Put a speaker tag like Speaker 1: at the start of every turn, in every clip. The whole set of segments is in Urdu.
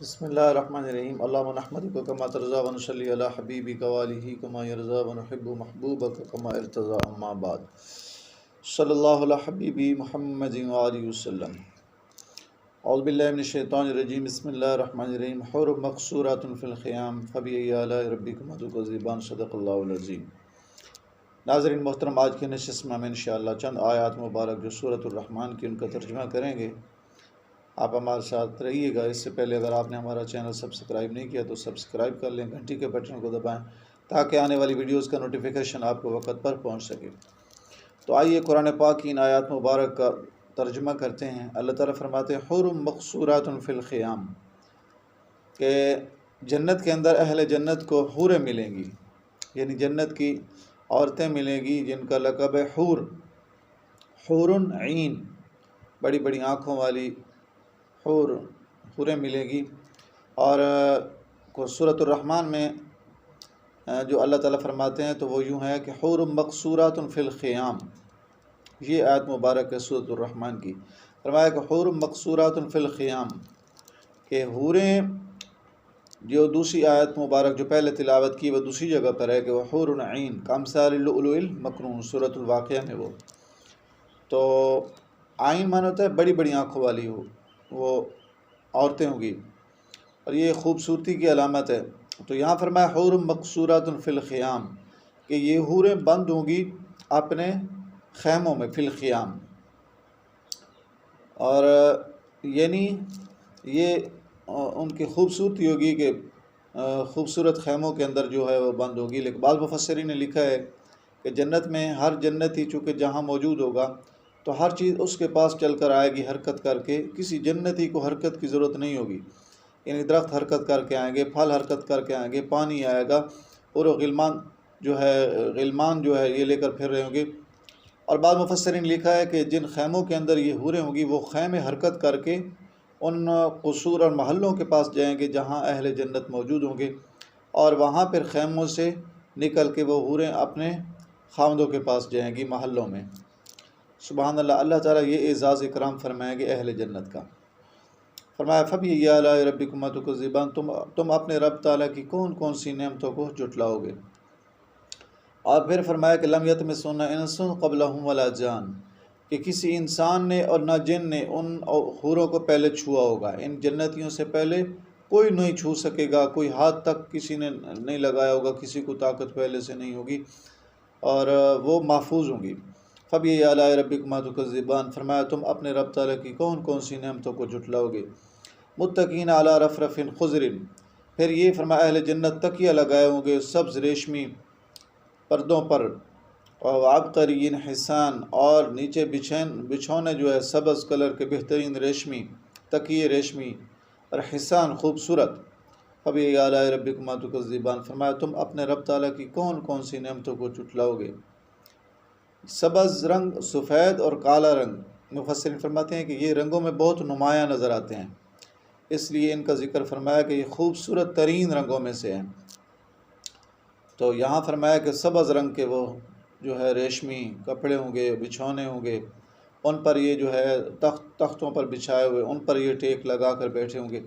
Speaker 1: بسم اللہ الرحمن الرحیم اللہم نحمدک کما ترضی و نصلی علی حبیبک و آلہ کما یرضی و نحب محبوبک کما ارتضی اما بعد صلی اللہ علی حبیبی محمد و آلہ وسلم اعوذ باللہ من الشیطان الرجیم بسم اللہ الرحمن الرحیم حور مقصورات فی الخیام فبأی آلاء ربکما تکذبان صدق اللہ العظیم۔ ناظرین محترم، آج کے نشست میں ہم انشاءاللہ چند آیات مبارک جو سورۃ الرحمن کی ان کا ترجمہ کریں گے۔ آپ ہمارے ساتھ رہیے گا۔ اس سے پہلے اگر آپ نے ہمارا چینل سبسکرائب نہیں کیا تو سبسکرائب کر لیں، گھنٹی کے بٹن کو دبائیں تاکہ آنے والی ویڈیوز کا نوٹیفیکیشن آپ کو وقت پر پہنچ سکے۔ تو آئیے قرآن پاک کی ان آیات مبارک کا ترجمہ کرتے ہیں۔ اللہ تعالیٰ فرماتے ہیں حور مقصورات فی الخیام، کہ جنت کے اندر اہل جنت کو حوریں ملیں گی، یعنی جنت کی عورتیں ملیں گی جن کا لقب ہے حور، حور عین، بڑی بڑی آنکھوں والی حوریں ملیں گی۔ اور سورۃ الرحمن میں جو اللہ تعالیٰ فرماتے ہیں تو وہ یوں ہے کہ حور مقصورات فی الخیام، یہ آیت مبارک ہے سورۃ الرحمن کی۔ فرمایا کہ حور مقصورات فی الخیام، کہ حوریں، جو دوسری آیت مبارک جو پہلے تلاوت کی وہ دوسری جگہ پر ہے کہ وہ حور عین کامثال اللؤلؤ المکنون، سورۃ الواقعہ میں تو عین معنی ہوتا ہے بڑی بڑی آنکھوں والی وہ عورتیں ہوں گی، اور یہ خوبصورتی کی علامت ہے۔ تو یہاں فرمایا حور مقصورات فی الخیام، کہ یہ حوریں بند ہوں گی اپنے خیموں میں، فی الخیام، اور یعنی یہ ان کی خوبصورتی ہوگی کہ خوبصورت خیموں کے اندر جو ہے وہ بند ہوگی۔ لیکن بعض مفسرین نے لکھا ہے کہ جنت میں ہر جنتی چونکہ جہاں موجود ہوگا تو ہر چیز اس کے پاس چل کر آئے گی حرکت کر کے، کسی جنتی کو حرکت کی ضرورت نہیں ہوگی، یعنی درخت حرکت کر کے آئیں گے، پھل حرکت کر کے آئیں گے، پانی آئے گا، اور غلمان جو ہے یہ لے کر پھر رہے ہوں گے۔ اور بعض مفسرین نے لکھا ہے کہ جن خیموں کے اندر یہ حوریں ہوں گی وہ خیمے حرکت کر کے ان قصور اور محلوں کے پاس جائیں گے جہاں اہل جنت موجود ہوں گے، اور وہاں پھر خیموں سے نکل کے وہ حوریں اپنے خاوندوں کے پاس جائیں گی محلوں میں۔ سبحان اللہ، اللہ تعالیٰ یہ اعزاز اکرام فرمائیں گے اہل جنت کا۔ فرمایا فبأی آلاء ربکما تکذبان، تم اپنے رب تعالیٰ کی کون کون سی نعمتوں کو جھٹلاؤ گے۔ اور پھر فرمایا کہ لم یطمثہن انس قبلہم ولا جان، کہ کسی انسان نے اور نہ جن نے ان حوروں کو پہلے چھوا ہوگا۔ ان جنتیوں سے پہلے کوئی نہیں چھو سکے گا، کوئی ہاتھ تک کسی نے نہیں لگایا ہوگا، کسی کو طاقت پہلے سے نہیں ہوگی، اور وہ محفوظ ہوں گی۔ فبأی آلاء ربکما تکذبان، فرمایا تم اپنے رب تعالیٰ کی کون کون سی نعمتوں کو جھٹلاؤ گے۔ متکئین علی رفرف خضر، پھر یہ فرمایا اہل جنت تکیہ لگائے ہوں گے سبز ریشمی پردوں پر، اور عبقری حسان، اور نیچے بچھونے جو ہے سبز کلر کے بہترین ریشمی تکیے ریشمی، اور حسان خوبصورت۔ فبأی آلاء ربکما تکذبان، فرمایا تم اپنے رب تعالیٰ کی کون کون سی نعمتوں کو جھٹلاؤ گے۔ سبز رنگ، سفید اور کالا رنگ، مفسرین فرماتے ہیں کہ یہ رنگوں میں بہت نمایاں نظر آتے ہیں، اس لیے ان کا ذکر فرمایا کہ یہ خوبصورت ترین رنگوں میں سے ہیں۔ تو یہاں فرمایا کہ سبز رنگ کے وہ جو ہے ریشمی کپڑے ہوں گے، بچھونے ہوں گے، ان پر یہ جو ہے تختوں پر بچھائے ہوئے، ان پر یہ ٹیک لگا کر بیٹھے ہوں گے۔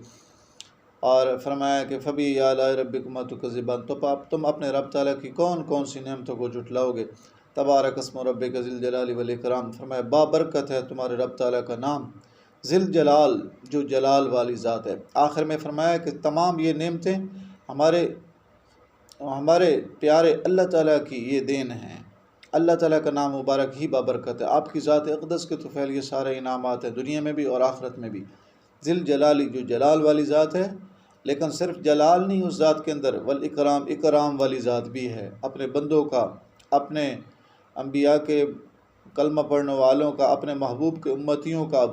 Speaker 1: اور فرمایا کہ فبأی آلاء ربکما تکذبان، تو تم اپنے رب تعالیٰ کی کون کون سی نعمتوں کو جھٹلاؤ گے۔ تبارک اسم ربک ذی الجلال والاکرام، فرمایا بابرکت ہے تمہارے رب تعالیٰ کا نام، ذی الجلال، جو جلال والی ذات ہے۔ آخر میں فرمایا کہ تمام یہ نعمتیں ہمارے پیارے اللہ تعالیٰ کی یہ دین ہیں، اللہ تعالیٰ کا نام مبارک ہی بابرکت ہے، آپ کی ذات اقدس کے طفیل یہ سارے انعامات ہیں دنیا میں بھی اور آخرت میں بھی۔ ذی الجلال، جو جلال والی ذات ہے، لیکن صرف جلال نہیں اس ذات کے اندر، والاکرام، اکرام والی ذات بھی ہے، اپنے بندوں کا، اپنے انبیاء کے کلمہ پڑھنے والوں کا، اپنے محبوب کے امتیوں کا،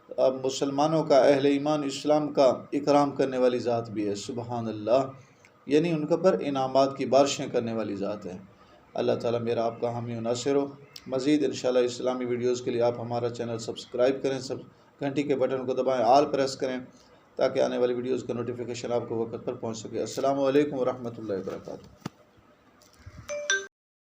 Speaker 1: اب مسلمانوں کا، اہل ایمان اسلام کا اکرام کرنے والی ذات بھی ہے۔ سبحان اللہ، یعنی ان کے پر انعامات کی بارشیں کرنے والی ذات ہے۔ اللہ تعالیٰ میرا آپ کا حامی و ناصر ہو۔ مزید انشاءاللہ اسلامی ویڈیوز کے لیے آپ ہمارا چینل سبسکرائب کریں، گھنٹی کے بٹن کو دبائیں، آل پریس کریں تاکہ آنے والی ویڈیوز کا نوٹیفیکیشن آپ کو وقت پر پہنچ سکے۔ السلام علیکم ورحمۃ اللہ وبرکاتہ۔